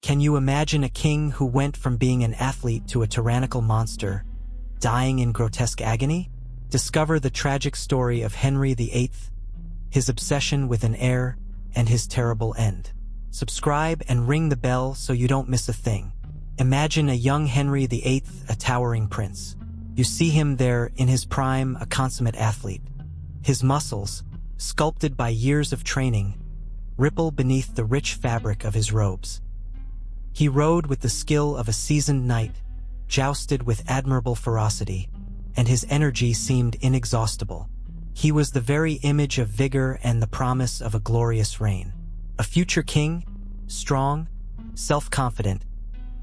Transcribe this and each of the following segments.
Can you imagine a king who went from being an athlete to a tyrannical monster, dying in grotesque agony? Discover the tragic story of Henry VIII, his obsession with an heir, and his terrible end. Subscribe and ring the bell so you don't miss a thing. Imagine a young Henry VIII, a towering prince. You see him there in his prime, a consummate athlete. His muscles, sculpted by years of training, ripple beneath the rich fabric of his robes. He rode with the skill of a seasoned knight, jousted with admirable ferocity, and his energy seemed inexhaustible. He was the very image of vigor and the promise of a glorious reign. A future king, strong, self-confident,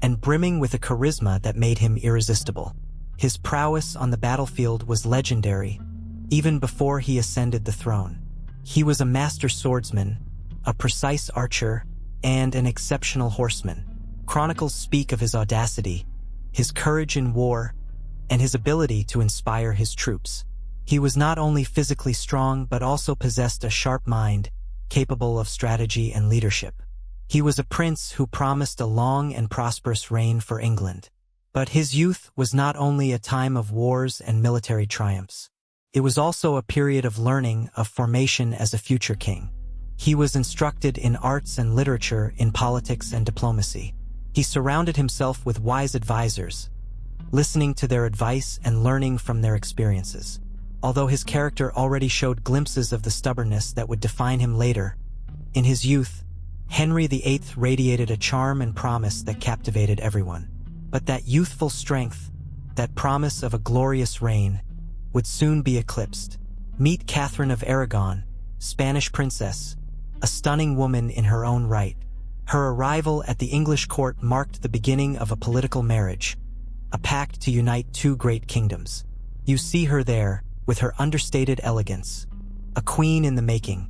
and brimming with a charisma that made him irresistible. His prowess on the battlefield was legendary, even before he ascended the throne. He was a master swordsman, a precise archer, and an exceptional horseman. Chronicles speak of his audacity, his courage in war, and his ability to inspire his troops. He was not only physically strong but also possessed a sharp mind, capable of strategy and leadership. He was a prince who promised a long and prosperous reign for England. But his youth was not only a time of wars and military triumphs. It was also a period of learning, of formation as a future king. He was instructed in arts and literature, in politics and diplomacy. He surrounded himself with wise advisors, listening to their advice and learning from their experiences. Although his character already showed glimpses of the stubbornness that would define him later, in his youth, Henry VIII radiated a charm and promise that captivated everyone. But that youthful strength, that promise of a glorious reign, would soon be eclipsed. Meet Catherine of Aragon, Spanish princess, a stunning woman in her own right. Her arrival at the English court marked the beginning of a political marriage, a pact to unite two great kingdoms. You see her there, with her understated elegance, a queen in the making,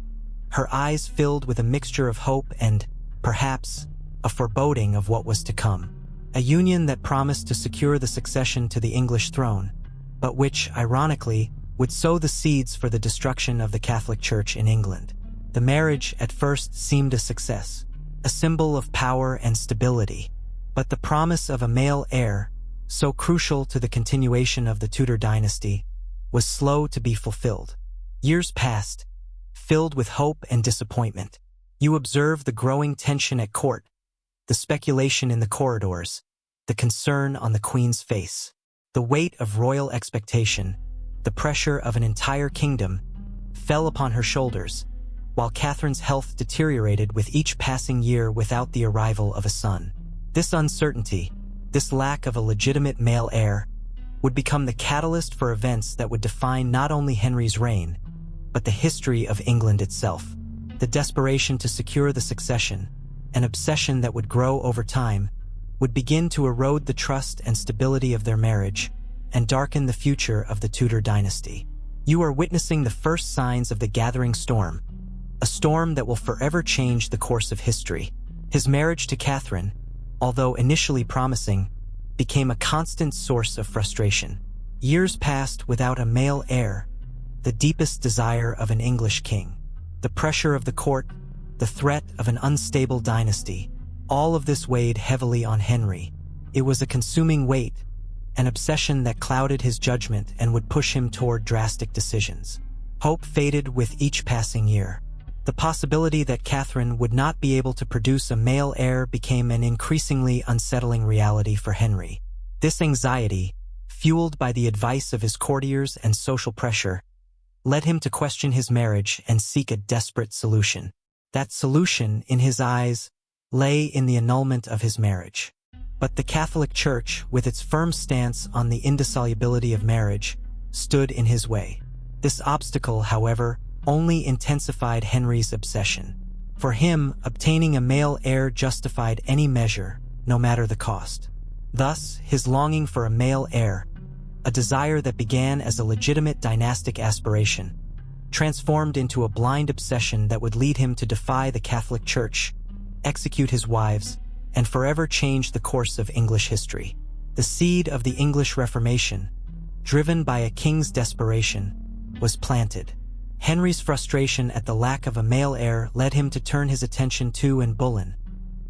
her eyes filled with a mixture of hope and, perhaps, a foreboding of what was to come. A union that promised to secure the succession to the English throne, but which, ironically, would sow the seeds for the destruction of the Catholic Church in England. The marriage at first seemed a success, a symbol of power and stability, but the promise of a male heir, so crucial to the continuation of the Tudor dynasty, was slow to be fulfilled. Years passed, filled with hope and disappointment. You observe the growing tension at court, the speculation in the corridors, the concern on the Queen's face. The weight of royal expectation, the pressure of an entire kingdom, fell upon her shoulders, while Catherine's health deteriorated with each passing year without the arrival of a son. This uncertainty, this lack of a legitimate male heir, would become the catalyst for events that would define not only Henry's reign, but the history of England itself. The desperation to secure the succession, an obsession that would grow over time, would begin to erode the trust and stability of their marriage and darken the future of the Tudor dynasty. You are witnessing the first signs of the gathering storm, a storm that will forever change the course of history. His marriage to Catherine, although initially promising, became a constant source of frustration. Years passed without a male heir, the deepest desire of an English king. The pressure of the court, the threat of an unstable dynasty, all of this weighed heavily on Henry. It was a consuming weight, an obsession that clouded his judgment and would push him toward drastic decisions. Hope faded with each passing year. The possibility that Catherine would not be able to produce a male heir became an increasingly unsettling reality for Henry. This anxiety, fueled by the advice of his courtiers and social pressure, led him to question his marriage and seek a desperate solution. That solution, in his eyes, lay in the annulment of his marriage. But the Catholic Church, with its firm stance on the indissolubility of marriage, stood in his way. This obstacle, however, only intensified Henry's obsession. For him, obtaining a male heir justified any measure, no matter the cost. Thus, his longing for a male heir, a desire that began as a legitimate dynastic aspiration, transformed into a blind obsession that would lead him to defy the Catholic Church, execute his wives, and forever change the course of English history. The seed of the English Reformation, driven by a king's desperation, was planted. Henry's frustration at the lack of a male heir led him to turn his attention to Anne Boleyn,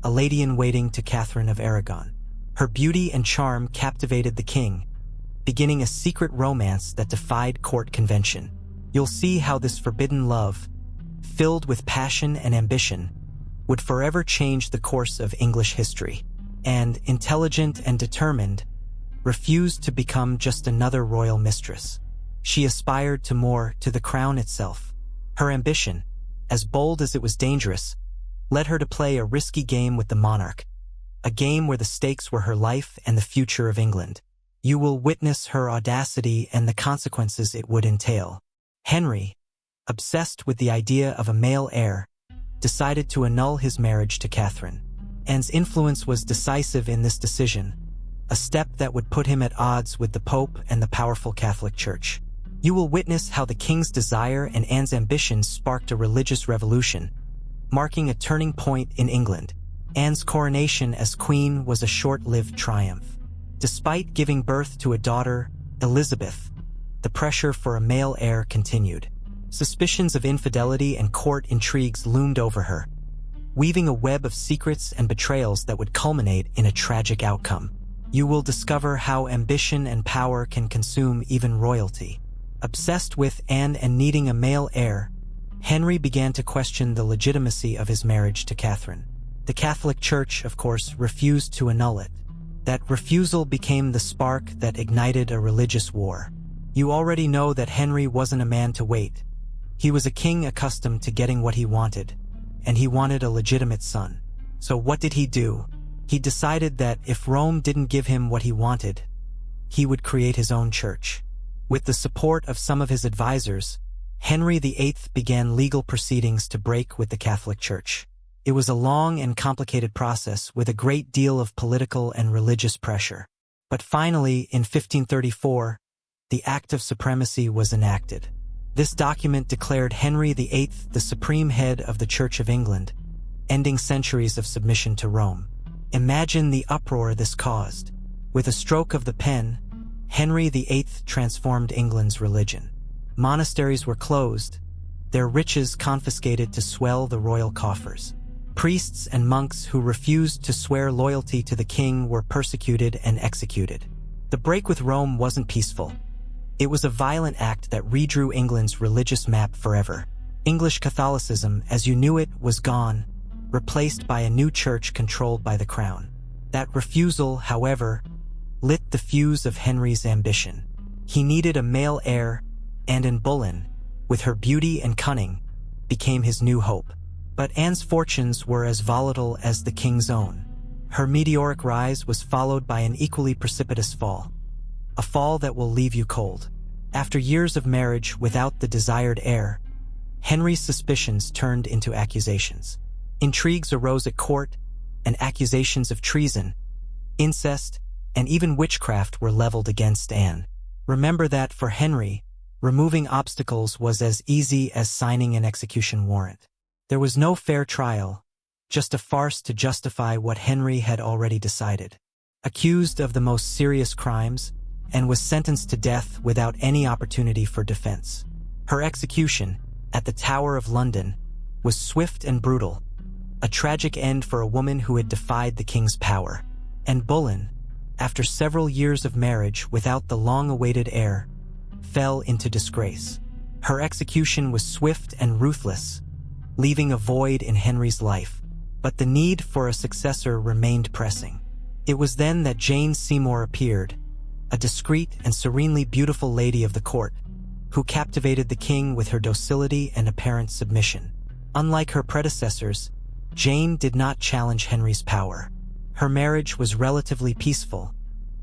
a lady-in-waiting to Catherine of Aragon. Her beauty and charm captivated the king, beginning a secret romance that defied court convention. You'll see how this forbidden love, filled with passion and ambition, would forever change the course of English history. And, intelligent and determined, refused to become just another royal mistress. She aspired to more, to the crown itself. Her ambition, as bold as it was dangerous, led her to play a risky game with the monarch, a game where the stakes were her life and the future of England. You will witness her audacity and the consequences it would entail. Henry, obsessed with the idea of a male heir, decided to annul his marriage to Catherine. Anne's influence was decisive in this decision, a step that would put him at odds with the Pope and the powerful Catholic Church. You will witness how the king's desire and Anne's ambitions sparked a religious revolution, marking a turning point in England. Anne's coronation as queen was a short-lived triumph. Despite giving birth to a daughter, Elizabeth, the pressure for a male heir continued. Suspicions of infidelity and court intrigues loomed over her, weaving a web of secrets and betrayals that would culminate in a tragic outcome. You will discover how ambition and power can consume even royalty. Obsessed with Anne and needing a male heir, Henry began to question the legitimacy of his marriage to Catherine. The Catholic Church, of course, refused to annul it. That refusal became the spark that ignited a religious war. You already know that Henry wasn't a man to wait. He was a king accustomed to getting what he wanted, and he wanted a legitimate son. So what did he do? He decided that if Rome didn't give him what he wanted, he would create his own church. With the support of some of his advisors, Henry VIII began legal proceedings to break with the Catholic Church. It was a long and complicated process with a great deal of political and religious pressure. But finally, in 1534, the Act of Supremacy was enacted. This document declared Henry VIII the supreme head of the Church of England, ending centuries of submission to Rome. Imagine the uproar this caused. With a stroke of the pen, Henry VIII transformed England's religion. Monasteries were closed, their riches confiscated to swell the royal coffers. Priests and monks who refused to swear loyalty to the king were persecuted and executed. The break with Rome wasn't peaceful. It was a violent act that redrew England's religious map forever. English Catholicism, as you knew it, was gone, replaced by a new church controlled by the crown. That refusal, however, lit the fuse of Henry's ambition. He needed a male heir, and in Boleyn, with her beauty and cunning, became his new hope. But Anne's fortunes were as volatile as the king's own. Her meteoric rise was followed by an equally precipitous fall, a fall that will leave you cold. After years of marriage without the desired heir, Henry's suspicions turned into accusations. Intrigues arose at court, and accusations of treason, incest, and even witchcraft were leveled against Anne. Remember that for Henry, removing obstacles was as easy as signing an execution warrant. There was no fair trial, just a farce to justify what Henry had already decided. Accused of the most serious crimes, Anne was sentenced to death without any opportunity for defense. Her execution, at the Tower of London, was swift and brutal, a tragic end for a woman who had defied the king's power. And Boleyn, after several years of marriage without the long-awaited heir, fell into disgrace. Her execution was swift and ruthless, leaving a void in Henry's life. But the need for a successor remained pressing. It was then that Jane Seymour appeared, a discreet and serenely beautiful lady of the court, who captivated the king with her docility and apparent submission. Unlike her predecessors, Jane did not challenge Henry's power. Her marriage was relatively peaceful,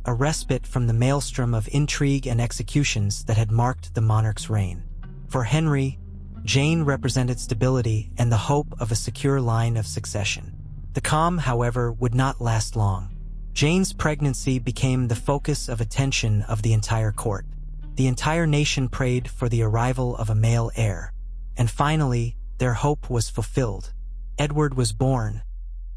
a respite from the maelstrom of intrigue and executions that had marked the monarch's reign. For Henry, Jane represented stability and the hope of a secure line of succession. The calm, however, would not last long. Jane's pregnancy became the focus of attention of the entire court. The entire nation prayed for the arrival of a male heir. And finally, their hope was fulfilled. Edward was born,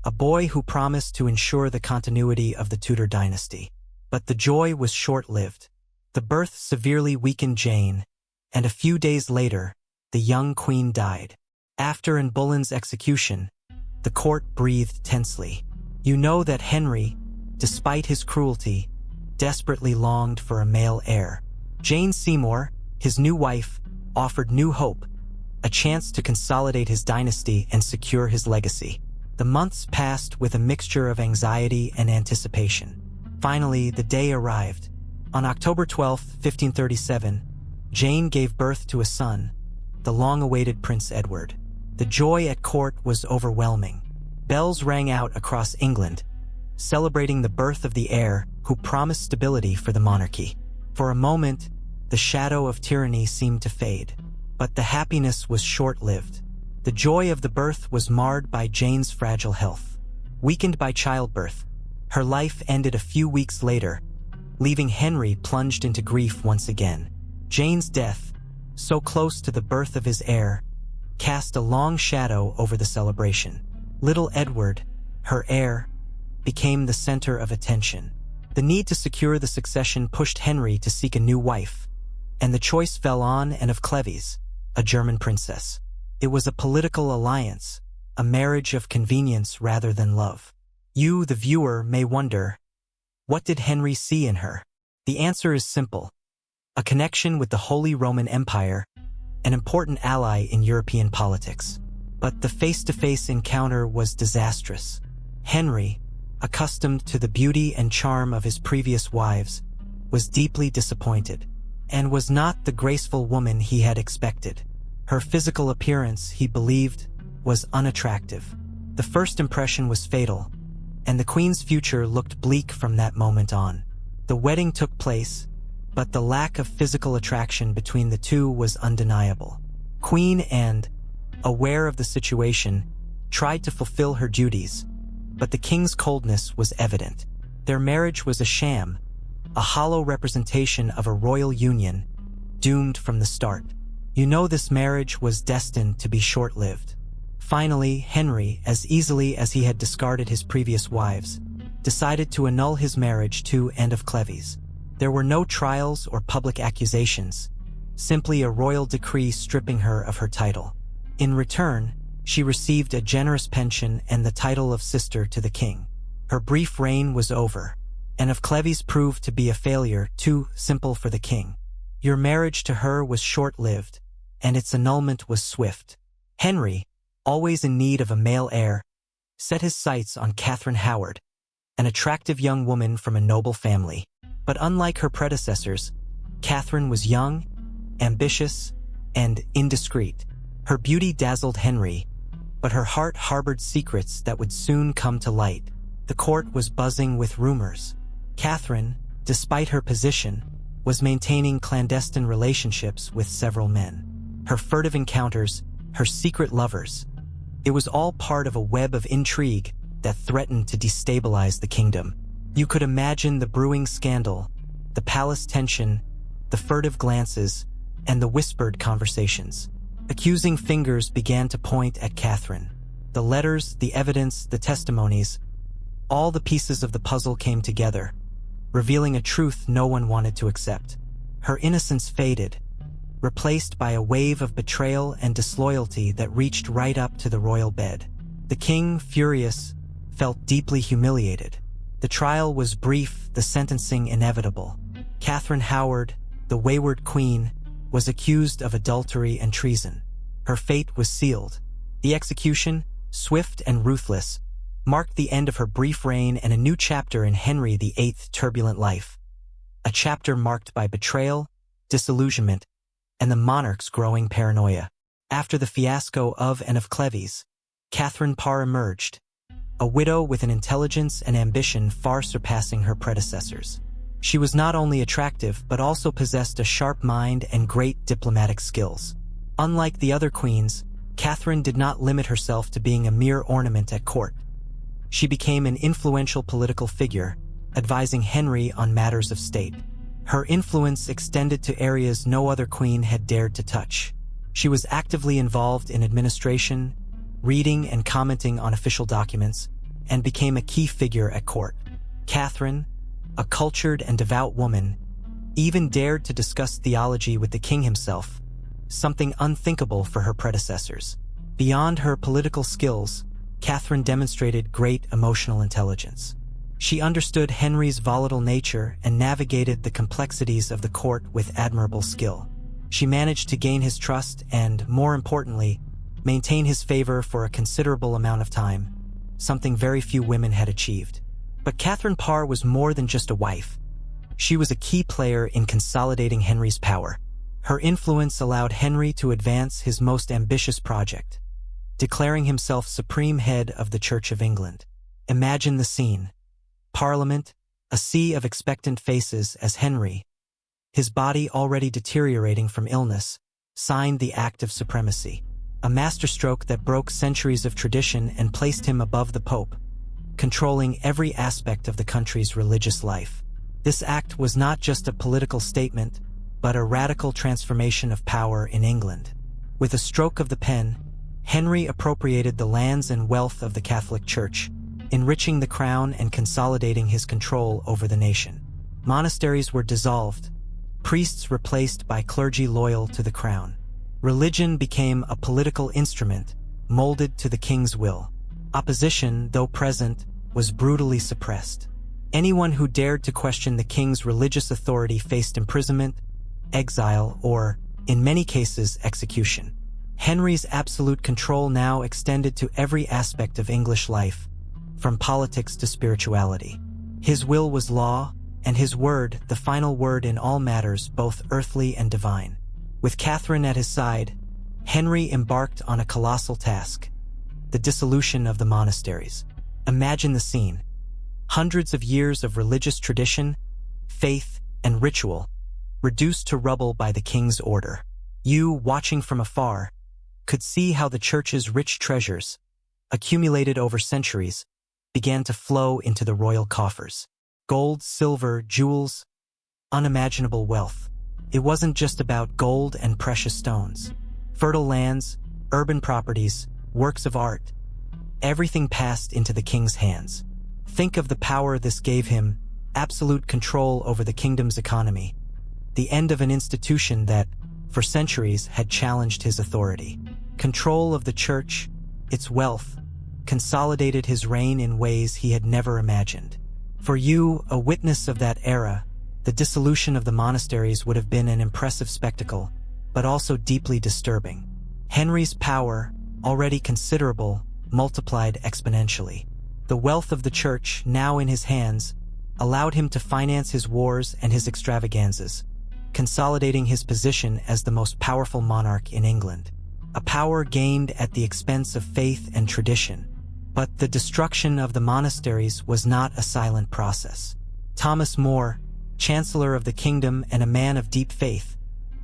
a boy who promised to ensure the continuity of the Tudor dynasty. But the joy was short-lived. The birth severely weakened Jane, and a few days later, the young queen died. After Anne Boleyn's execution, The court breathed tensely. You know that Henry, despite his cruelty, desperately longed for a male heir. Jane Seymour, his new wife, offered new hope, a chance to consolidate his dynasty and secure his legacy. The months passed with a mixture of anxiety and anticipation. Finally, the day arrived. On October 12, 1537, Jane gave birth to a son, the long-awaited Prince Edward. The joy at court was overwhelming. Bells rang out across England, celebrating the birth of the heir who promised stability for the monarchy. For a moment, the shadow of tyranny seemed to fade. But the happiness was short-lived. The joy of the birth was marred by Jane's fragile health. Weakened by childbirth, her life ended a few weeks later, leaving Henry plunged into grief once again. Jane's death, so close to the birth of his heir, cast a long shadow over the celebration. Little Edward, her heir, became the center of attention. The need to secure the succession pushed Henry to seek a new wife, and the choice fell on Anne of Cleves, a German princess. It was a political alliance, a marriage of convenience rather than love. You, the viewer, may wonder, what did Henry see in her? The answer is simple: a connection with the Holy Roman Empire, an important ally in European politics. But the face-to-face encounter was disastrous. Henry, accustomed to the beauty and charm of his previous wives, was deeply disappointed, and was not the graceful woman he had expected. Her physical appearance, he believed, was unattractive. The first impression was fatal, and the Queen's future looked bleak from that moment on. The wedding took place, but the lack of physical attraction between the two was undeniable. Queen Anne, aware of the situation, tried to fulfill her duties, but the king's coldness was evident. Their marriage was a sham, a hollow representation of a royal union, doomed from the start. You know this marriage was destined to be short-lived. Finally, Henry, as easily as he had discarded his previous wives, decided to annul his marriage to Anne of Cleves. There were no trials or public accusations, simply a royal decree stripping her of her title. In return, she received a generous pension and the title of sister to the king. Her brief reign was over. Anne of Cleves proved to be a failure, too simple for the king. Your marriage to her was short-lived, and its annulment was swift. Henry, always in need of a male heir, set his sights on Catherine Howard, an attractive young woman from a noble family. But unlike her predecessors, Catherine was young, ambitious, and indiscreet. Her beauty dazzled Henry, but her heart harbored secrets that would soon come to light. The court was buzzing with rumors. Catherine, despite her position, was maintaining clandestine relationships with several men. Her furtive encounters, her secret lovers. It was all part of a web of intrigue that threatened to destabilize the kingdom. You could imagine the brewing scandal, the palace tension, the furtive glances, and the whispered conversations. Accusing fingers began to point at Catherine. The letters, the evidence, the testimonies, all the pieces of the puzzle came together, revealing a truth no one wanted to accept. Her innocence faded, replaced by a wave of betrayal and disloyalty that reached right up to the royal bed. The king, furious, felt deeply humiliated. The trial was brief, the sentencing inevitable. Catherine Howard, the wayward queen, was accused of adultery and treason. Her fate was sealed. The execution, swift and ruthless, marked the end of her brief reign and a new chapter in Henry VIII's turbulent life. A chapter marked by betrayal, disillusionment, and the monarch's growing paranoia. After the fiasco of Anne of Cleves, Catherine Parr emerged, a widow with an intelligence and ambition far surpassing her predecessors. She was not only attractive but also possessed a sharp mind and great diplomatic skills. Unlike the other queens, Catherine did not limit herself to being a mere ornament at court. She became an influential political figure, advising Henry on matters of state. Her influence extended to areas no other queen had dared to touch. She was actively involved in administration, reading and commenting on official documents, and became a key figure at court. Catherine, a cultured and devout woman, even dared to discuss theology with the king himself, something unthinkable for her predecessors. Beyond her political skills, Catherine demonstrated great emotional intelligence. She understood Henry's volatile nature and navigated the complexities of the court with admirable skill. She managed to gain his trust and, more importantly, maintain his favor for a considerable amount of time, something very few women had achieved. But Catherine Parr was more than just a wife. She was a key player in consolidating Henry's power. Her influence allowed Henry to advance his most ambitious project, declaring himself supreme head of the Church of England. Imagine the scene. Parliament, a sea of expectant faces as Henry, his body already deteriorating from illness, signed the Act of Supremacy, a masterstroke that broke centuries of tradition and placed him above the Pope, controlling every aspect of the country's religious life. This act was not just a political statement, but a radical transformation of power in England. With a stroke of the pen, Henry appropriated the lands and wealth of the Catholic Church, enriching the crown and consolidating his control over the nation. Monasteries were dissolved, priests replaced by clergy loyal to the crown. Religion became a political instrument, molded to the king's will. Opposition, though present, was brutally suppressed. Anyone who dared to question the king's religious authority faced imprisonment, exile, or, in many cases, execution. Henry's absolute control now extended to every aspect of English life, from politics to spirituality. His will was law, and his word, the final word in all matters, both earthly and divine. With Catherine at his side, Henry embarked on a colossal task: the dissolution of the monasteries. Imagine the scene. Hundreds of years of religious tradition, faith, and ritual, reduced to rubble by the king's order. You, watching from afar, could see how the church's rich treasures, accumulated over centuries, began to flow into the royal coffers. Gold, silver, jewels, unimaginable wealth. It wasn't just about gold and precious stones. Fertile lands, urban properties, works of art. Everything passed into the king's hands. Think of the power this gave him: absolute control over the kingdom's economy. The end of an institution that, for centuries, had challenged his authority. Control of the church, its wealth, consolidated his reign in ways he had never imagined. For you, a witness of that era, the dissolution of the monasteries would have been an impressive spectacle, but also deeply disturbing. Henry's power, already considerable, multiplied exponentially. The wealth of the church, now in his hands, allowed him to finance his wars and his extravaganzas, consolidating his position as the most powerful monarch in England. A power gained at the expense of faith and tradition. But the destruction of the monasteries was not a silent process. Thomas More, Chancellor of the Kingdom and a man of deep faith,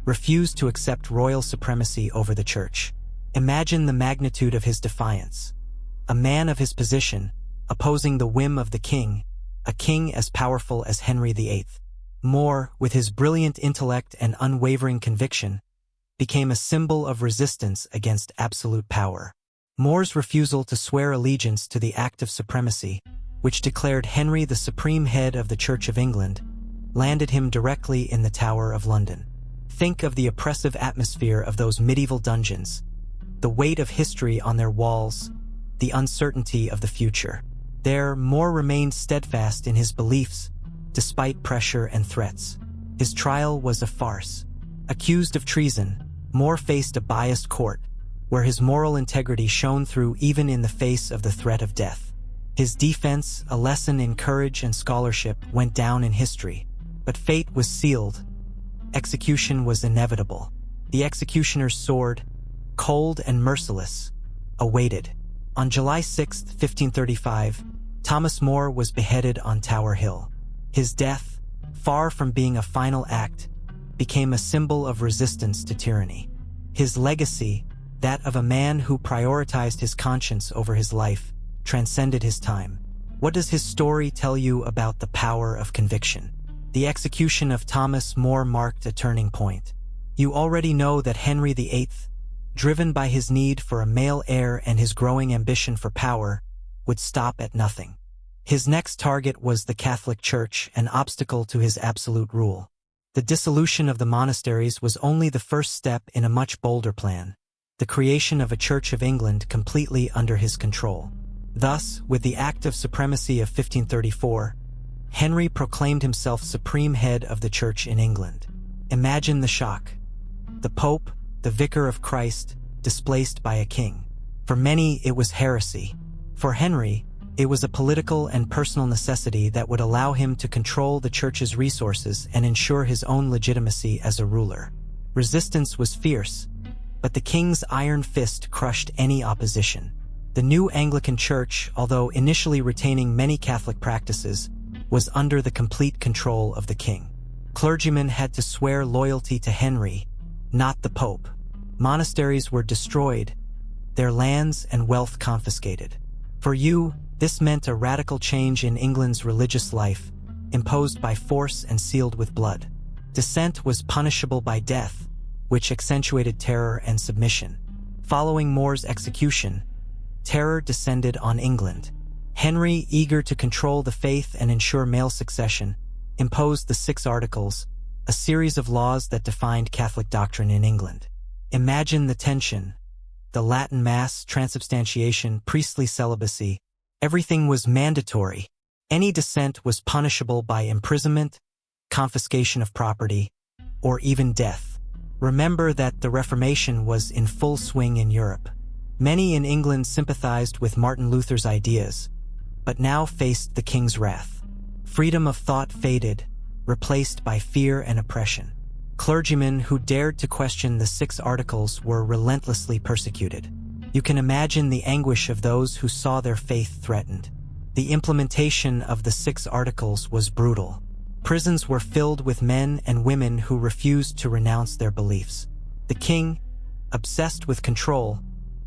refused to accept royal supremacy over the church. Imagine the magnitude of his defiance. A man of his position, opposing the whim of the king, a king as powerful as Henry VIII. More, with his brilliant intellect and unwavering conviction, became a symbol of resistance against absolute power. More's refusal to swear allegiance to the Act of Supremacy, which declared Henry the supreme head of the Church of England, landed him directly in the Tower of London. Think of the oppressive atmosphere of those medieval dungeons, the weight of history on their walls, the uncertainty of the future. There, More remained steadfast in his beliefs, despite pressure and threats. His trial was a farce. Accused of treason, More faced a biased court, where his moral integrity shone through even in the face of the threat of death. His defense, a lesson in courage and scholarship, went down in history. But fate was sealed. Execution was inevitable. The executioner's sword, cold and merciless, awaited. On July 6, 1535, Thomas More was beheaded on Tower Hill. His death, far from being a final act, became a symbol of resistance to tyranny. His legacy, that of a man who prioritized his conscience over his life, transcended his time. What does his story tell you about the power of conviction? The execution of Thomas More marked a turning point. You already know that Henry VIII, driven by his need for a male heir and his growing ambition for power, would stop at nothing. His next target was the Catholic Church, an obstacle to his absolute rule. The dissolution of the monasteries was only the first step in a much bolder plan: the creation of a Church of England completely under his control. Thus, with the Act of Supremacy of 1534, Henry proclaimed himself supreme head of the Church in England. Imagine the shock. The Pope, the Vicar of Christ, displaced by a king. For many, it was heresy. For Henry, it was a political and personal necessity that would allow him to control the Church's resources and ensure his own legitimacy as a ruler. Resistance was fierce, but the king's iron fist crushed any opposition. The new Anglican Church, although initially retaining many Catholic practices, was under the complete control of the king. Clergymen had to swear loyalty to Henry, not the Pope. Monasteries were destroyed, their lands and wealth confiscated. For you, this meant a radical change in England's religious life, imposed by force and sealed with blood. Dissent was punishable by death, which accentuated terror and submission. Following More's execution, terror descended on England. Henry, eager to control the faith and ensure male succession, imposed the 6 Articles, a series of laws that defined Catholic doctrine in England. Imagine the tension. The Latin Mass, transubstantiation, priestly celibacy, everything was mandatory. Any dissent was punishable by imprisonment, confiscation of property, or even death. Remember that the Reformation was in full swing in Europe. Many in England sympathized with Martin Luther's ideas, but now faced the king's wrath. Freedom of thought faded, replaced by fear and oppression. Clergymen who dared to question the 6 Articles were relentlessly persecuted. You can imagine the anguish of those who saw their faith threatened. The implementation of the 6 Articles was brutal. Prisons were filled with men and women who refused to renounce their beliefs. The king, obsessed with control,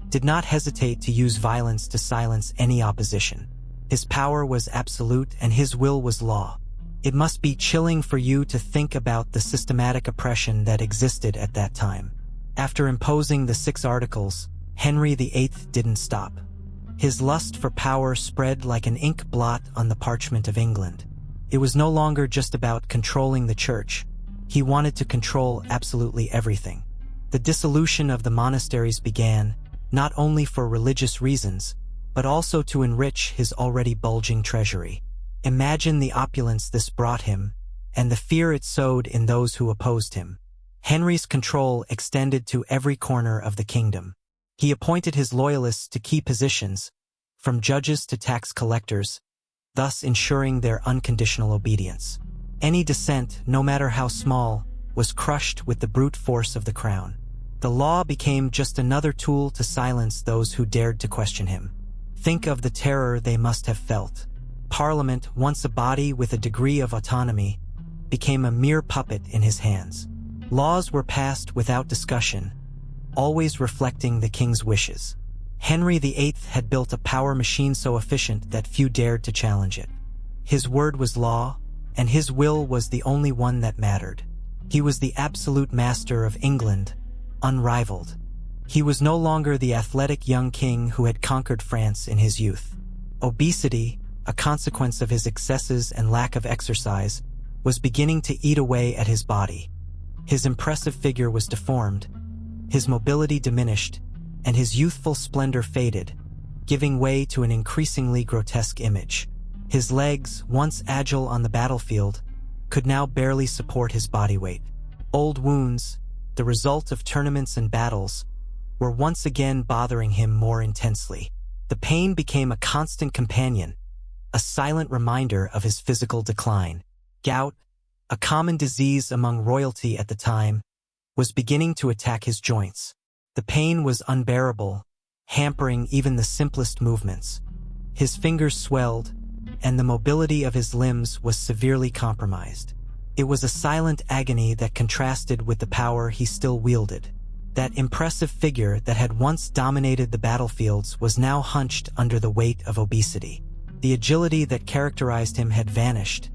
did not hesitate to use violence to silence any opposition. His power was absolute and his will was law. It must be chilling for you to think about the systematic oppression that existed at that time. After imposing the 6 Articles, Henry VIII didn't stop. His lust for power spread like an ink blot on the parchment of England. It was no longer just about controlling the Church. He wanted to control absolutely everything. The dissolution of the monasteries began, not only for religious reasons, but also to enrich his already bulging treasury. Imagine the opulence this brought him, and the fear it sowed in those who opposed him. Henry's control extended to every corner of the kingdom. He appointed his loyalists to key positions, from judges to tax collectors, thus ensuring their unconditional obedience. Any dissent, no matter how small, was crushed with the brute force of the crown. The law became just another tool to silence those who dared to question him. Think of the terror they must have felt. Parliament, once a body with a degree of autonomy, became a mere puppet in his hands. Laws were passed without discussion, always reflecting the king's wishes. Henry VIII had built a power machine so efficient that few dared to challenge it. His word was law, and his will was the only one that mattered. He was the absolute master of England, unrivaled. He was no longer the athletic young king who had conquered France in his youth. Obesity, a consequence of his excesses and lack of exercise, was beginning to eat away at his body. His impressive figure was deformed, his mobility diminished, and his youthful splendor faded, giving way to an increasingly grotesque image. His legs, once agile on the battlefield, could now barely support his body weight. Old wounds, the result of tournaments and battles, were once again bothering him more intensely. The pain became a constant companion, a silent reminder of his physical decline. Gout, a common disease among royalty at the time, was beginning to attack his joints. The pain was unbearable, hampering even the simplest movements. His fingers swelled, and the mobility of his limbs was severely compromised. It was a silent agony that contrasted with the power he still wielded. That impressive figure that had once dominated the battlefields was now hunched under the weight of obesity. The agility that characterized him had vanished,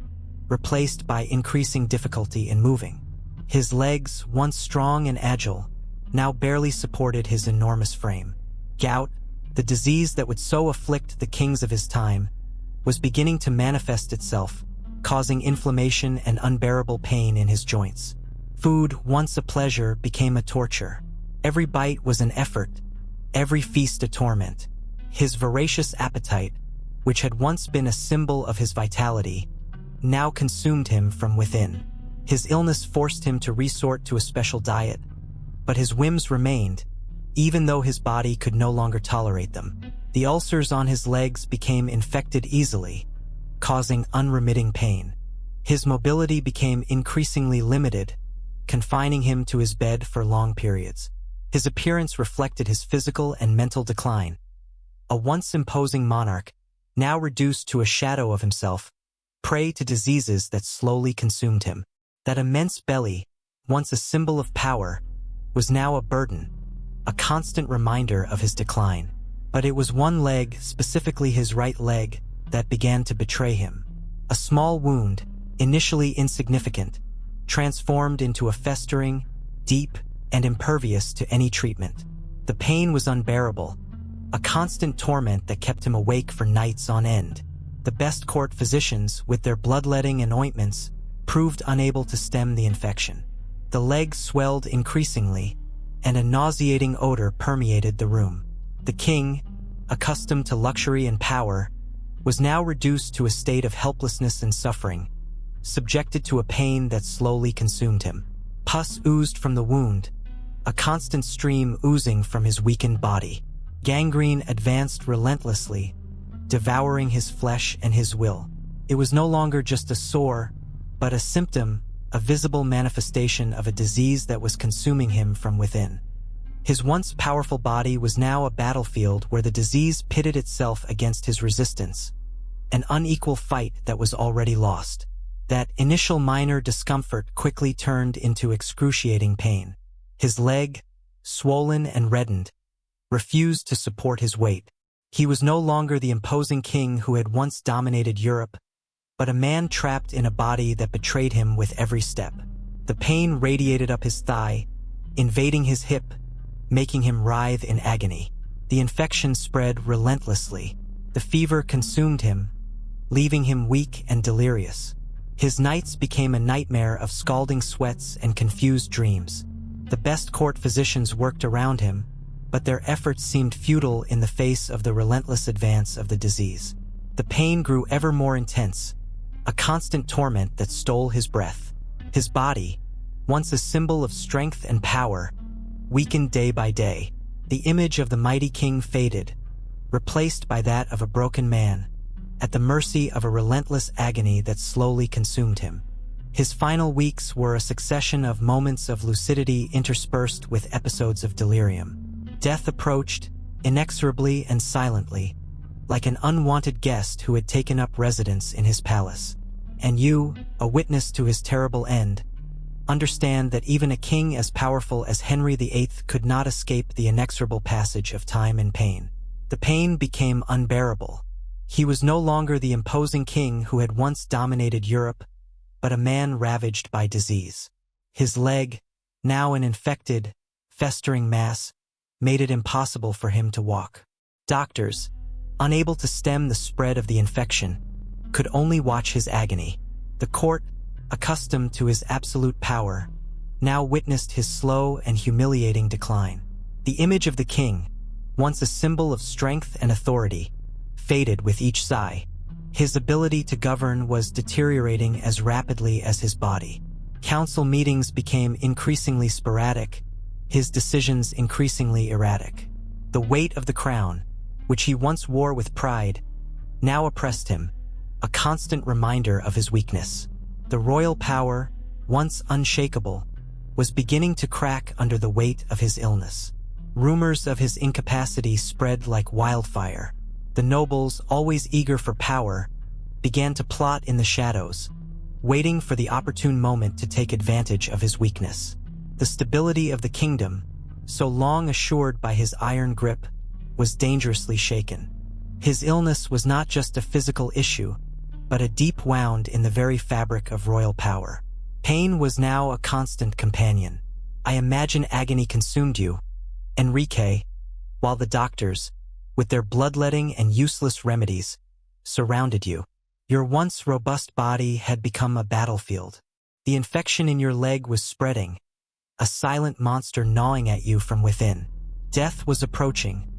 replaced by increasing difficulty in moving. His legs, once strong and agile, now barely supported his enormous frame. Gout, the disease that would so afflict the kings of his time, was beginning to manifest itself, causing inflammation and unbearable pain in his joints. Food, once a pleasure, became a torture. Every bite was an effort, every feast a torment. His voracious appetite, which had once been a symbol of his vitality, now consumed him from within. His illness forced him to resort to a special diet, but his whims remained, even though his body could no longer tolerate them. The ulcers on his legs became infected easily, causing unremitting pain. His mobility became increasingly limited, confining him to his bed for long periods. His appearance reflected his physical and mental decline. A once imposing monarch, now reduced to a shadow of himself, prey to diseases that slowly consumed him. That immense belly, once a symbol of power, was now a burden, a constant reminder of his decline. But it was one leg, specifically his right leg, that began to betray him. A small wound, initially insignificant, transformed into a festering, deep, and impervious to any treatment. The pain was unbearable, a constant torment that kept him awake for nights on end. The best court physicians, with their bloodletting and ointments, proved unable to stem the infection. The leg swelled increasingly, and a nauseating odor permeated the room. The king, accustomed to luxury and power, was now reduced to a state of helplessness and suffering, subjected to a pain that slowly consumed him. Pus oozed from the wound, a constant stream oozing from his weakened body. Gangrene advanced relentlessly, devouring his flesh and his will. It was no longer just a sore, but a symptom, a visible manifestation of a disease that was consuming him from within. His once powerful body was now a battlefield where the disease pitted itself against his resistance, an unequal fight that was already lost. That initial minor discomfort quickly turned into excruciating pain. His leg, swollen and reddened, refused to support his weight. He was no longer the imposing king who had once dominated Europe, but a man trapped in a body that betrayed him with every step. The pain radiated up his thigh, invading his hip, making him writhe in agony. The infection spread relentlessly. The fever consumed him, leaving him weak and delirious. His nights became a nightmare of scalding sweats and confused dreams. The best court physicians worked around him, but their efforts seemed futile in the face of the relentless advance of the disease. The pain grew ever more intense, a constant torment that stole his breath. His body, once a symbol of strength and power, weakened day by day. The image of the mighty king faded, replaced by that of a broken man, at the mercy of a relentless agony that slowly consumed him. His final weeks were a succession of moments of lucidity interspersed with episodes of delirium. Death approached, inexorably and silently, like an unwanted guest who had taken up residence in his palace. And you, a witness to his terrible end, understand that even a king as powerful as Henry VIII could not escape the inexorable passage of time and pain. The pain became unbearable. He was no longer the imposing king who had once dominated Europe, but a man ravaged by disease. His leg, now an infected, festering mass, made it impossible for him to walk. Doctors, unable to stem the spread of the infection, could only watch his agony. The court, accustomed to his absolute power, now witnessed his slow and humiliating decline. The image of the king, once a symbol of strength and authority, faded with each sigh. His ability to govern was deteriorating as rapidly as his body. Council meetings became increasingly sporadic, his decisions increasingly erratic. The weight of the crown, which he once wore with pride, now oppressed him, a constant reminder of his weakness. The royal power, once unshakable, was beginning to crack under the weight of his illness. Rumors of his incapacity spread like wildfire. The nobles, always eager for power, began to plot in the shadows, waiting for the opportune moment to take advantage of his weakness. The stability of the kingdom, so long assured by his iron grip, was dangerously shaken. His illness was not just a physical issue, but a deep wound in the very fabric of royal power. Pain was now a constant companion. I imagine agony consumed you, Enrique, while the doctors, with their bloodletting and useless remedies, surrounded you. Your once robust body had become a battlefield. The infection in your leg was spreading, a silent monster gnawing at you from within. Death was approaching,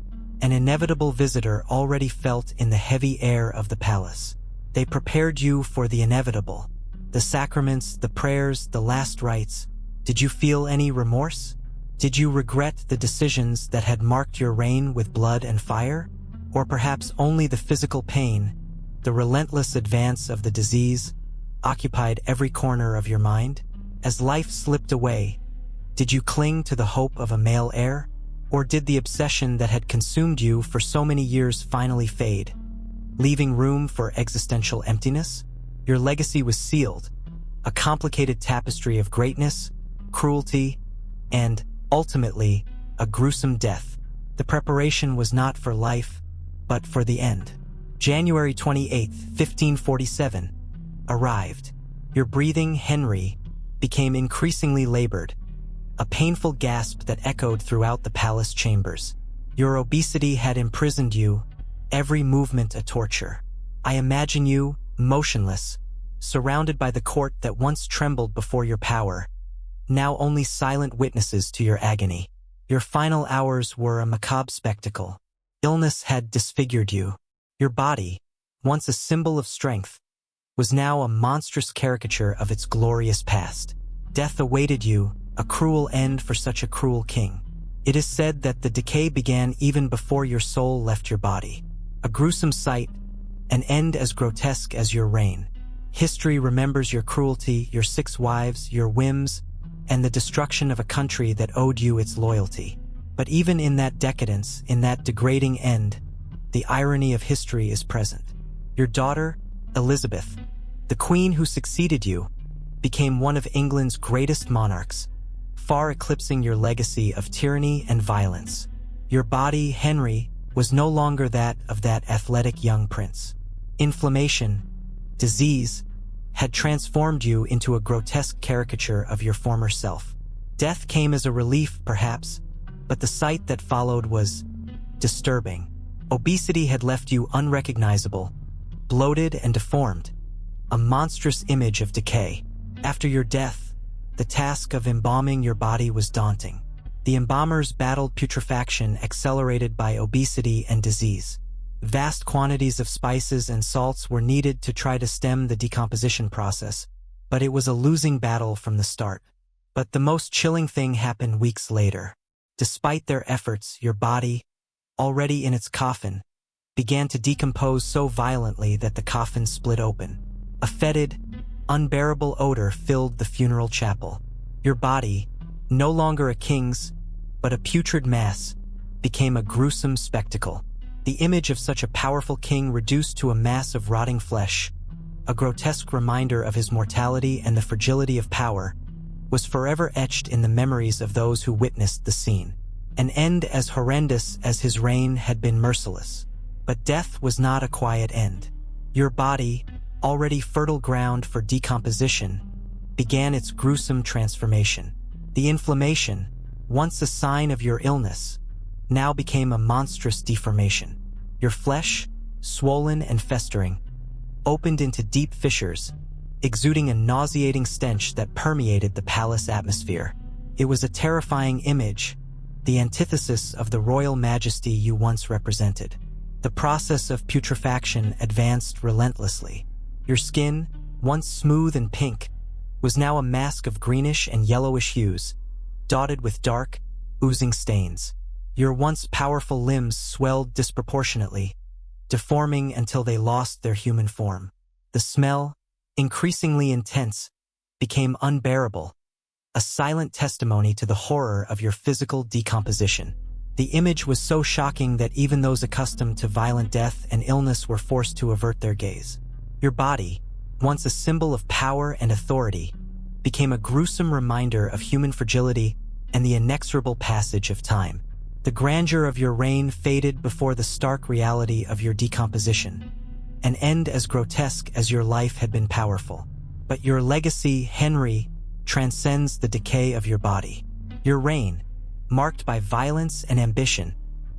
an inevitable visitor already felt in the heavy air of the palace. They prepared you for the inevitable. The sacraments, the prayers, the last rites. Did you feel any remorse? Did you regret the decisions that had marked your reign with blood and fire? Or perhaps only the physical pain, the relentless advance of the disease, occupied every corner of your mind? As life slipped away, did you cling to the hope of a male heir? Or did the obsession that had consumed you for so many years finally fade, leaving room for existential emptiness? Your legacy was sealed, a complicated tapestry of greatness, cruelty, and, ultimately, a gruesome death. The preparation was not for life, but for the end. January 28, 1547, arrived. Your breathing, Henry, became increasingly labored, a painful gasp that echoed throughout the palace chambers. Your obesity had imprisoned you, every movement a torture. I imagine you, motionless, surrounded by the court that once trembled before your power, now only silent witnesses to your agony. Your final hours were a macabre spectacle. Illness had disfigured you. Your body, once a symbol of strength, was now a monstrous caricature of its glorious past. Death awaited you, a cruel end for such a cruel king. It is said that the decay began even before your soul left your body. A gruesome sight, an end as grotesque as your reign. History remembers your cruelty, your 6 wives, your whims, and the destruction of a country that owed you its loyalty. But even in that decadence, in that degrading end, the irony of history is present. Your daughter, Elizabeth, the queen who succeeded you, became one of England's greatest monarchs, far eclipsing your legacy of tyranny and violence. Your body, Henry, was no longer that of that athletic young prince. Inflammation, disease, had transformed you into a grotesque caricature of your former self. Death came as a relief, perhaps, but the sight that followed was disturbing. Obesity had left you unrecognizable, bloated and deformed, a monstrous image of decay. After your death, the task of embalming your body was daunting. The embalmers battled putrefaction accelerated by obesity and disease. Vast quantities of spices and salts were needed to try to stem the decomposition process, but it was a losing battle from the start. But the most chilling thing happened weeks later. Despite their efforts, your body, already in its coffin, began to decompose so violently that the coffin split open. A fetid, unbearable odor filled the funeral chapel. Your body, no longer a king's, but a putrid mass, became a gruesome spectacle. The image of such a powerful king reduced to a mass of rotting flesh, a grotesque reminder of his mortality and the fragility of power, was forever etched in the memories of those who witnessed the scene. An end as horrendous as his reign had been merciless. But death was not a quiet end. Your body, already fertile ground for decomposition, began its gruesome transformation. The inflammation, once a sign of your illness, now became a monstrous deformation. Your flesh, swollen and festering, opened into deep fissures, exuding a nauseating stench that permeated the palace atmosphere. It was a terrifying image, the antithesis of the royal majesty you once represented. The process of putrefaction advanced relentlessly. Your skin, once smooth and pink, was now a mask of greenish and yellowish hues, dotted with dark, oozing stains. Your once powerful limbs swelled disproportionately, deforming until they lost their human form. The smell, increasingly intense, became unbearable, a silent testimony to the horror of your physical decomposition. The image was so shocking that even those accustomed to violent death and illness were forced to avert their gaze. Your body, once a symbol of power and authority, became a gruesome reminder of human fragility and the inexorable passage of time. The grandeur of your reign faded before the stark reality of your decomposition, an end as grotesque as your life had been powerful. But your legacy, Henry, transcends the decay of your body. Your reign, marked by violence and ambition,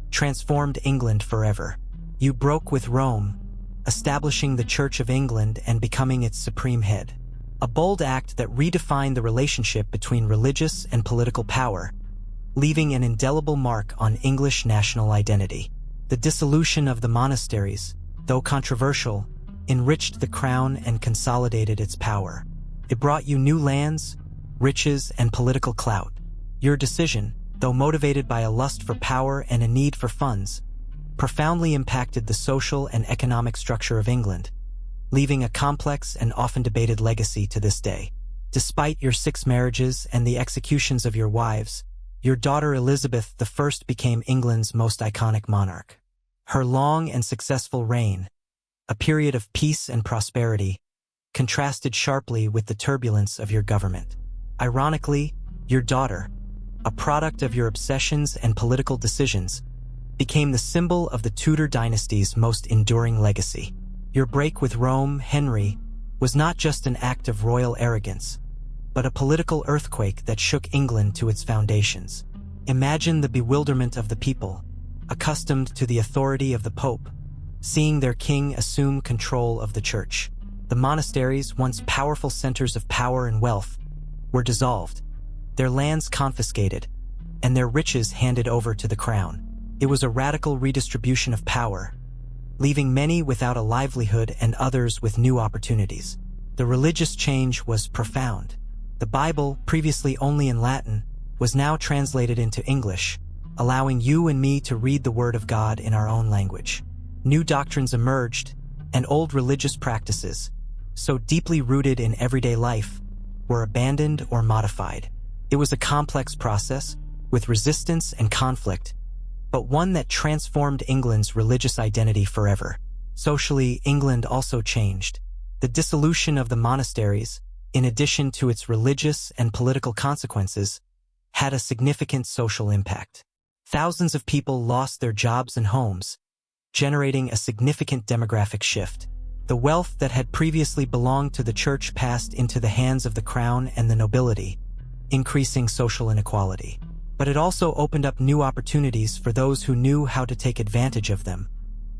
transformed England forever. You broke with Rome, establishing the Church of England and becoming its supreme head. A bold act that redefined the relationship between religious and political power, leaving an indelible mark on English national identity. The dissolution of the monasteries, though controversial, enriched the crown and consolidated its power. It brought you new lands, riches, and political clout. Your decision, though motivated by a lust for power and a need for funds, profoundly impacted the social and economic structure of England, leaving a complex and often debated legacy to this day. Despite your 6 marriages and the executions of your wives, your daughter Elizabeth I became England's most iconic monarch. Her long and successful reign, a period of peace and prosperity, contrasted sharply with the turbulence of your government. Ironically, your daughter, a product of your obsessions and political decisions, became the symbol of the Tudor dynasty's most enduring legacy. Your break with Rome, Henry, was not just an act of royal arrogance, but a political earthquake that shook England to its foundations. Imagine the bewilderment of the people, accustomed to the authority of the Pope, seeing their king assume control of the church. The monasteries, once powerful centers of power and wealth, were dissolved, their lands confiscated, and their riches handed over to the crown. It was a radical redistribution of power, leaving many without a livelihood and others with new opportunities. The religious change was profound. The Bible, previously only in Latin, was now translated into English, allowing you and me to read the Word of God in our own language. New doctrines emerged, and old religious practices, so deeply rooted in everyday life, were abandoned or modified. It was a complex process, with resistance and conflict, but one that transformed England's religious identity forever. Socially, England also changed. The dissolution of the monasteries, in addition to its religious and political consequences, had a significant social impact. Thousands of people lost their jobs and homes, generating a significant demographic shift. The wealth that had previously belonged to the church passed into the hands of the crown and the nobility, increasing social inequality. But it also opened up new opportunities for those who knew how to take advantage of them,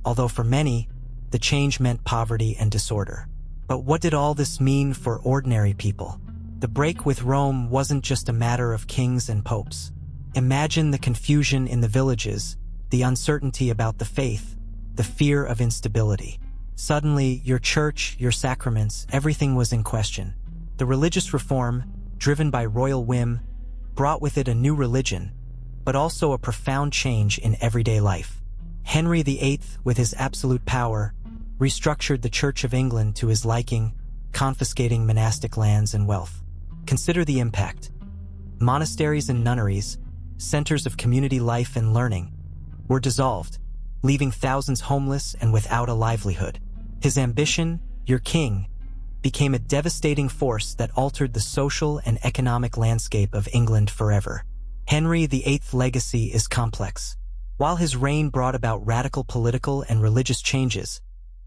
although for many, the change meant poverty and disorder. But what did all this mean for ordinary people? The break with Rome wasn't just a matter of kings and popes. Imagine the confusion in the villages, the uncertainty about the faith, the fear of instability. Suddenly, your church, your sacraments, everything was in question. The religious reform, driven by royal whim, brought with it a new religion, but also a profound change in everyday life. Henry VIII, with his absolute power, restructured the Church of England to his liking, confiscating monastic lands and wealth. Consider the impact. Monasteries and nunneries, centers of community life and learning, were dissolved, leaving thousands homeless and without a livelihood. His ambition, your king, became a devastating force that altered the social and economic landscape of England forever. Henry VIII's legacy is complex. While his reign brought about radical political and religious changes,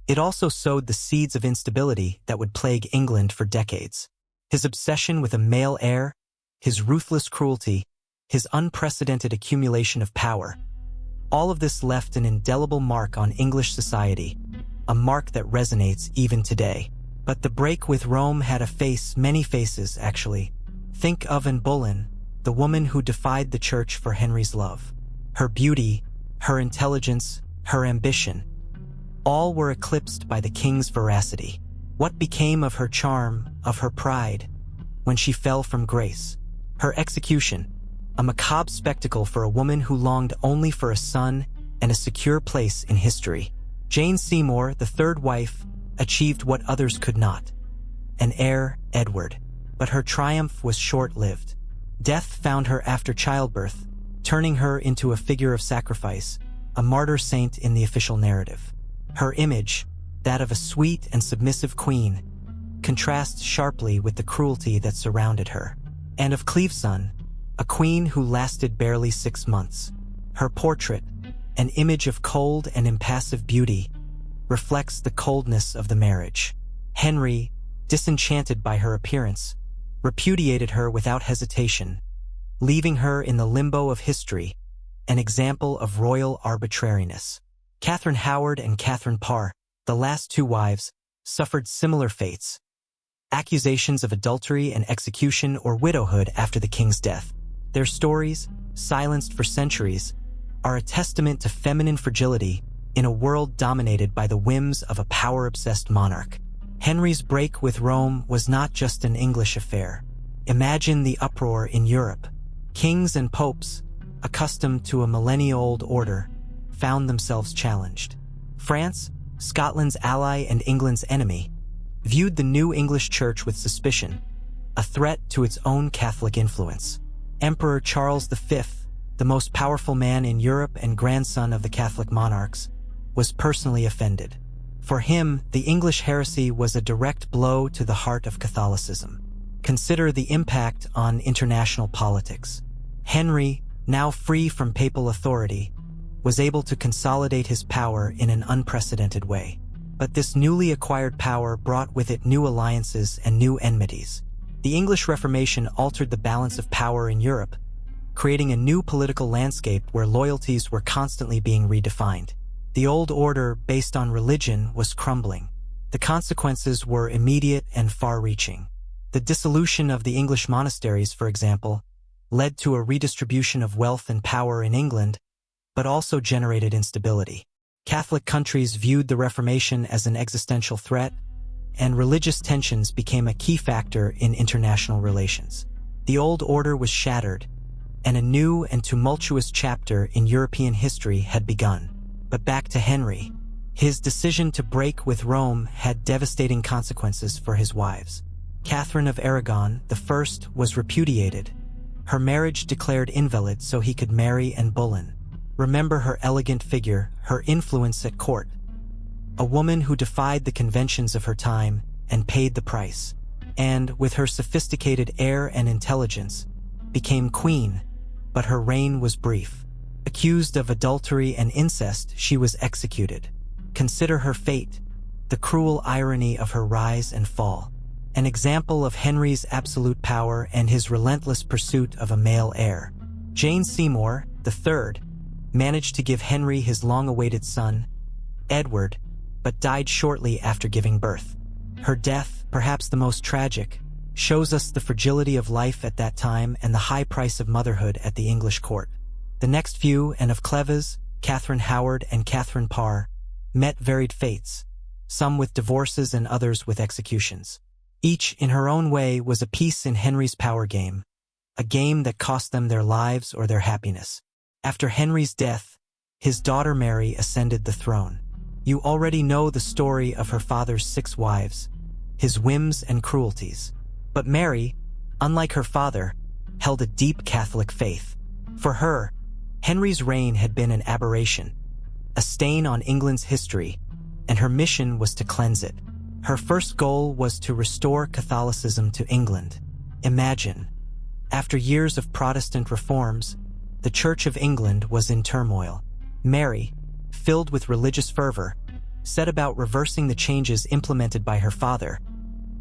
it also sowed the seeds of instability that would plague England for decades. His obsession with a male heir, his ruthless cruelty, his unprecedented accumulation of power, all of this left an indelible mark on English society, a mark that resonates even today. But the break with Rome had a face, many faces actually. Think of Anne Boleyn, the woman who defied the church for Henry's love. Her beauty, her intelligence, her ambition, all were eclipsed by the king's veracity. What became of her charm, of her pride, when she fell from grace? Her execution, a macabre spectacle for a woman who longed only for a son and a secure place in history. Jane Seymour, the third wife, achieved what others could not. An heir, Edward. But her triumph was short-lived. Death found her after childbirth, turning her into a figure of sacrifice, a martyr saint in the official narrative. Her image, that of a sweet and submissive queen, contrasts sharply with the cruelty that surrounded her. And of Cleveson, a queen who lasted barely 6 months. Her portrait, an image of cold and impassive beauty, reflects the coldness of the marriage. Henry, disenchanted by her appearance, repudiated her without hesitation, leaving her in the limbo of history, an example of royal arbitrariness. Catherine Howard and Catherine Parr, the last 2 wives, suffered similar fates. Accusations of adultery and execution or widowhood after the king's death. Their stories, silenced for centuries, are a testament to feminine fragility in a world dominated by the whims of a power-obsessed monarch. Henry's break with Rome was not just an English affair. Imagine the uproar in Europe. Kings and popes, accustomed to a millennia-old order, found themselves challenged. France, Scotland's ally and England's enemy, viewed the new English church with suspicion, a threat to its own Catholic influence. Emperor Charles V, the most powerful man in Europe and grandson of the Catholic monarchs, was personally offended. For him, the English heresy was a direct blow to the heart of Catholicism. Consider the impact on international politics. Henry, now free from papal authority, was able to consolidate his power in an unprecedented way. But this newly acquired power brought with it new alliances and new enmities. The English Reformation altered the balance of power in Europe, creating a new political landscape where loyalties were constantly being redefined. The old order based on religion was crumbling. The consequences were immediate and far-reaching. The dissolution of the English monasteries, for example, led to a redistribution of wealth and power in England, but also generated instability. Catholic countries viewed the Reformation as an existential threat, and religious tensions became a key factor in international relations. The old order was shattered, and a new and tumultuous chapter in European history had begun. But back to Henry. His decision to break with Rome had devastating consequences for his wives. Catherine of Aragon, the first, was repudiated, her marriage declared invalid so he could marry Anne Boleyn. Remember her elegant figure, her influence at court. A woman who defied the conventions of her time and paid the price, and, with her sophisticated air and intelligence, became queen, but her reign was brief. Accused of adultery and incest, she was executed. Consider her fate, the cruel irony of her rise and fall. An example of Henry's absolute power and his relentless pursuit of a male heir. Jane Seymour, the third, managed to give Henry his long-awaited son, Edward, but died shortly after giving birth. Her death, perhaps the most tragic, shows us the fragility of life at that time and the high price of motherhood at the English court. The next few, and of Cleves, Catherine Howard and Catherine Parr, met varied fates, some with divorces and others with executions. Each, in her own way, was a piece in Henry's power game, a game that cost them their lives or their happiness. After Henry's death, his daughter Mary ascended the throne. You already know the story of her father's 6 wives, his whims and cruelties. But Mary, unlike her father, held a deep Catholic faith. For her, Henry's reign had been an aberration, a stain on England's history, and her mission was to cleanse it. Her first goal was to restore Catholicism to England. Imagine, after years of Protestant reforms, the Church of England was in turmoil. Mary, filled with religious fervor, set about reversing the changes implemented by her father,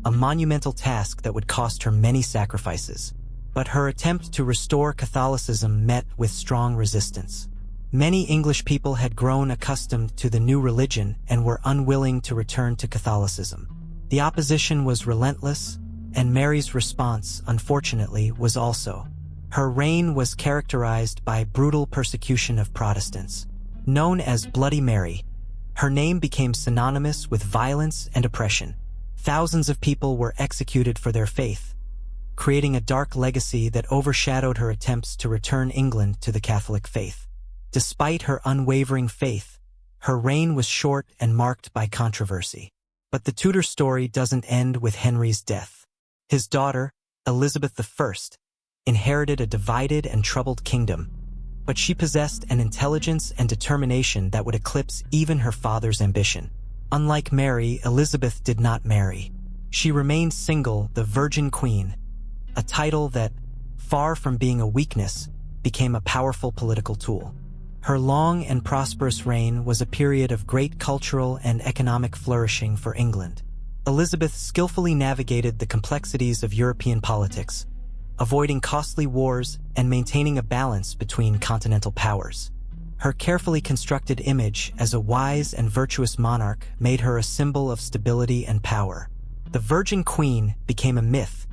a monumental task that would cost her many sacrifices. But her attempt to restore Catholicism met with strong resistance. Many English people had grown accustomed to the new religion and were unwilling to return to Catholicism. The opposition was relentless, and Mary's response, unfortunately, was also. Her reign was characterized by brutal persecution of Protestants. Known as Bloody Mary, her name became synonymous with violence and oppression. Thousands of people were executed for their faith, creating a dark legacy that overshadowed her attempts to return England to the Catholic faith. Despite her unwavering faith, her reign was short and marked by controversy. But the Tudor story doesn't end with Henry's death. His daughter, Elizabeth I, inherited a divided and troubled kingdom, but she possessed an intelligence and determination that would eclipse even her father's ambition. Unlike Mary, Elizabeth did not marry. She remained single, the Virgin Queen, a title that, far from being a weakness, became a powerful political tool. Her long and prosperous reign was a period of great cultural and economic flourishing for England. Elizabeth skillfully navigated the complexities of European politics, avoiding costly wars and maintaining a balance between continental powers. Her carefully constructed image as a wise and virtuous monarch made her a symbol of stability and power. The Virgin Queen became a myth,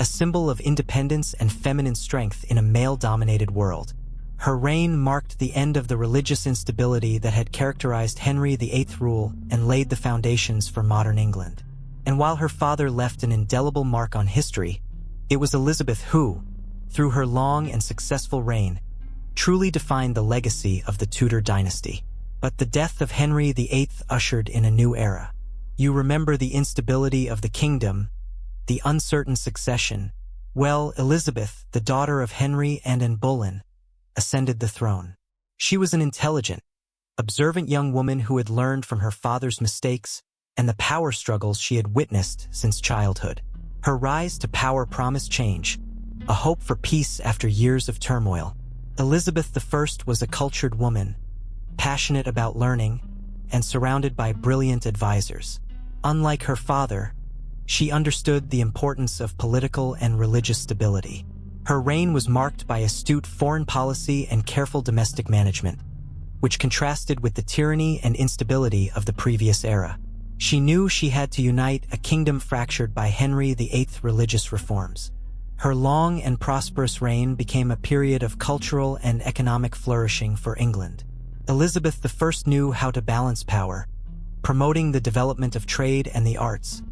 a symbol of independence and feminine strength in a male-dominated world. Her reign marked the end of the religious instability that had characterized Henry VIII's rule and laid the foundations for modern England. And while her father left an indelible mark on history, it was Elizabeth who, through her long and successful reign, truly defined the legacy of the Tudor dynasty. But the death of Henry VIII ushered in a new era. You remember the instability of the kingdom, the uncertain succession. Well, Elizabeth, the daughter of Henry and Anne Boleyn, ascended the throne. She was an intelligent, observant young woman who had learned from her father's mistakes and the power struggles she had witnessed since childhood. Her rise to power promised change, a hope for peace after years of turmoil. Elizabeth I was a cultured woman, passionate about learning, and surrounded by brilliant advisors. Unlike her father, she understood the importance of political and religious stability. Her reign was marked by astute foreign policy and careful domestic management, which contrasted with the tyranny and instability of the previous era. She knew she had to unite a kingdom fractured by Henry VIII's religious reforms. Her long and prosperous reign became a period of cultural and economic flourishing for England. Elizabeth I knew how to balance power, promoting the development of trade and the arts,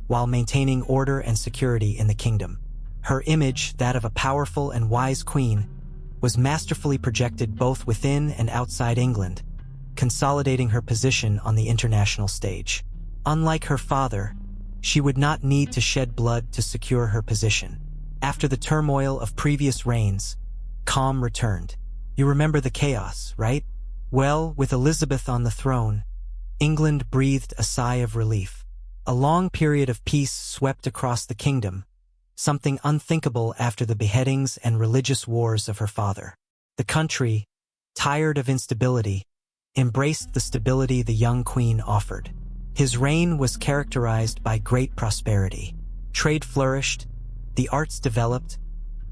while maintaining order and security in the kingdom. Her image, that of a powerful and wise queen, was masterfully projected both within and outside England, consolidating her position on the international stage. Unlike her father, she would not need to shed blood to secure her position. After the turmoil of previous reigns, calm returned. You remember the chaos, right? Well, with Elizabeth on the throne, England breathed a sigh of relief. A long period of peace swept across the kingdom, something unthinkable after the beheadings and religious wars of her father. The country, tired of instability, embraced the stability the young queen offered. His reign was characterized by great prosperity. Trade flourished, the arts developed,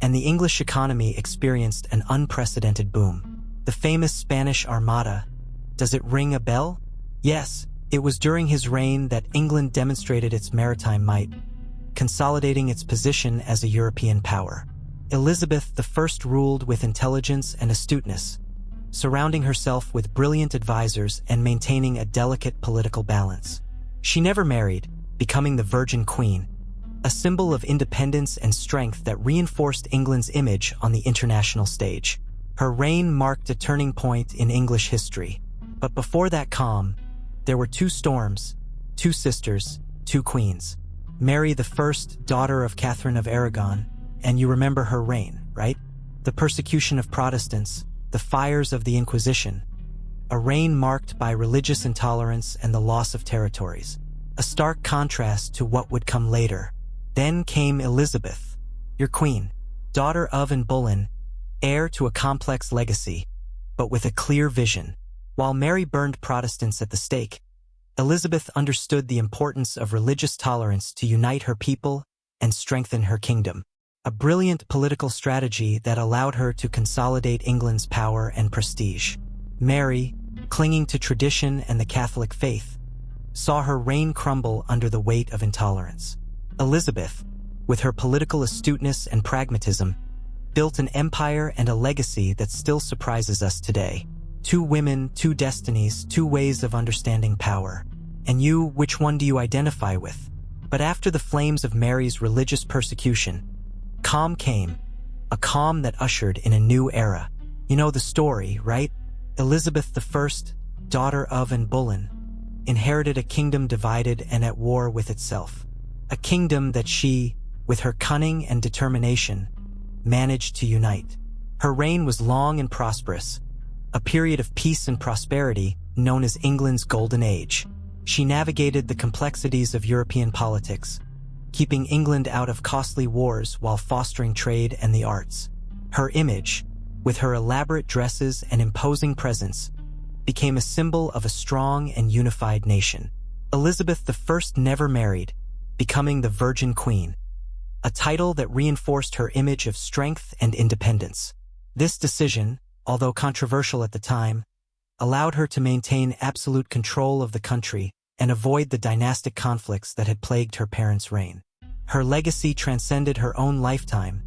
and the English economy experienced an unprecedented boom. The famous Spanish Armada, does it ring a bell? Yes, it was during his reign that England demonstrated its maritime might, consolidating its position as a European power. Elizabeth I ruled with intelligence and astuteness, surrounding herself with brilliant advisors and maintaining a delicate political balance. She never married, becoming the Virgin Queen, a symbol of independence and strength that reinforced England's image on the international stage. Her reign marked a turning point in English history. But before that calm, there were two storms, two sisters, two queens. Mary I, daughter of Catherine of Aragon, and you remember her reign, right? The persecution of Protestants, the fires of the Inquisition, a reign marked by religious intolerance and the loss of territories. A stark contrast to what would come later. Then came Elizabeth, your queen, daughter of Anne Boleyn, heir to a complex legacy, but with a clear vision. While Mary burned Protestants at the stake, Elizabeth understood the importance of religious tolerance to unite her people and strengthen her kingdom. A brilliant political strategy that allowed her to consolidate England's power and prestige. Mary, clinging to tradition and the Catholic faith, saw her reign crumble under the weight of intolerance. Elizabeth, with her political astuteness and pragmatism, built an empire and a legacy that still surprises us today. Two women, two destinies, two ways of understanding power. And you, which one do you identify with? But after the flames of Mary's religious persecution, calm came, a calm that ushered in a new era. You know the story, right? Elizabeth I, daughter of Anne Boleyn, inherited a kingdom divided and at war with itself. A kingdom that she, with her cunning and determination, managed to unite. Her reign was long and prosperous, a period of peace and prosperity known as England's Golden Age. She navigated the complexities of European politics, keeping England out of costly wars while fostering trade and the arts. Her image, with her elaborate dresses and imposing presence, became a symbol of a strong and unified nation. Elizabeth I never married, becoming the Virgin Queen, a title that reinforced her image of strength and independence. This decision, although controversial at the time, allowed her to maintain absolute control of the country and avoid the dynastic conflicts that had plagued her parents' reign. Her legacy transcended her own lifetime,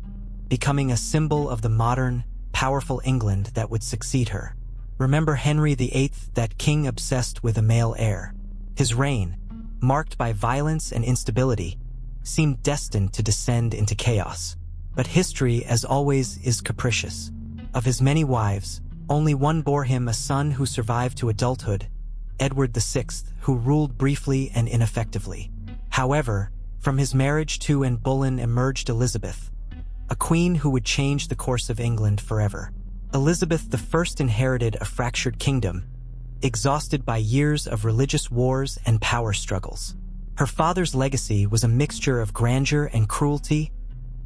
becoming a symbol of the modern, powerful England that would succeed her. Remember Henry VIII, that king obsessed with a male heir. His reign, marked by violence and instability, seemed destined to descend into chaos. But history, as always, is capricious. Of his many wives, only one bore him a son who survived to adulthood, Edward VI, who ruled briefly and ineffectively. However, from his marriage to Anne Boleyn emerged Elizabeth, a queen who would change the course of England forever. Elizabeth I inherited a fractured kingdom, exhausted by years of religious wars and power struggles. Her father's legacy was a mixture of grandeur and cruelty,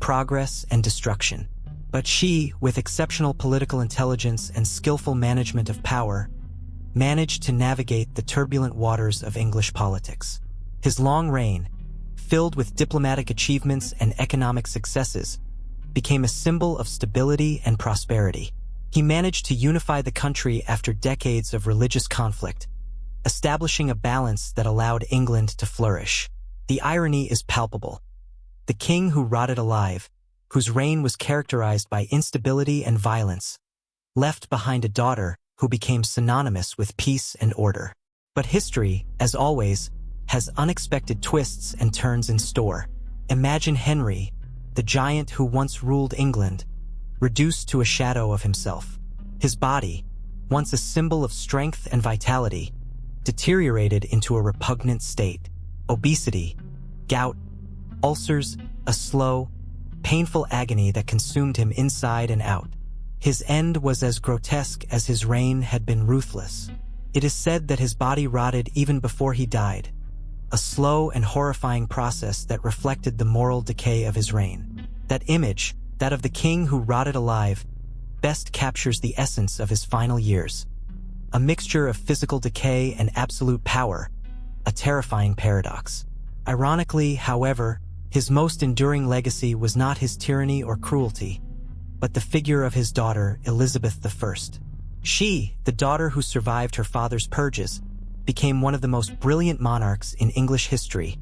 progress and destruction. But she, with exceptional political intelligence and skillful management of power, managed to navigate the turbulent waters of English politics. His long reign, filled with diplomatic achievements and economic successes, became a symbol of stability and prosperity. He managed to unify the country after decades of religious conflict, establishing a balance that allowed England to flourish. The irony is palpable. The king who rotted alive, whose reign was characterized by instability and violence, left behind a daughter who became synonymous with peace and order. But history, as always, has unexpected twists and turns in store. Imagine Henry, the giant who once ruled England, reduced to a shadow of himself. His body, once a symbol of strength and vitality, deteriorated into a repugnant state. Obesity, gout, ulcers, a slow, painful agony that consumed him inside and out. His end was as grotesque as his reign had been ruthless. It is said that his body rotted even before he died, a slow and horrifying process that reflected the moral decay of his reign. That image, that of the king who rotted alive, best captures the essence of his final years. A mixture of physical decay and absolute power, a terrifying paradox. Ironically, however, his most enduring legacy was not his tyranny or cruelty, but the figure of his daughter, Elizabeth I. She, the daughter who survived her father's purges, became one of the most brilliant monarchs in English history,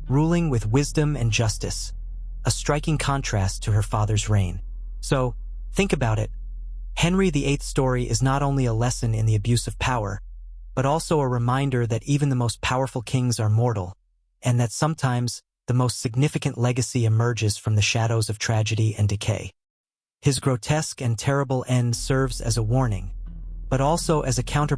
ruling with wisdom and justice, a striking contrast to her father's reign. So, think about it. Henry VIII's story is not only a lesson in the abuse of power, but also a reminder that even the most powerful kings are mortal, and that sometimes the most significant legacy emerges from the shadows of tragedy and decay. His grotesque and terrible end serves as a warning, but also as a counterpoint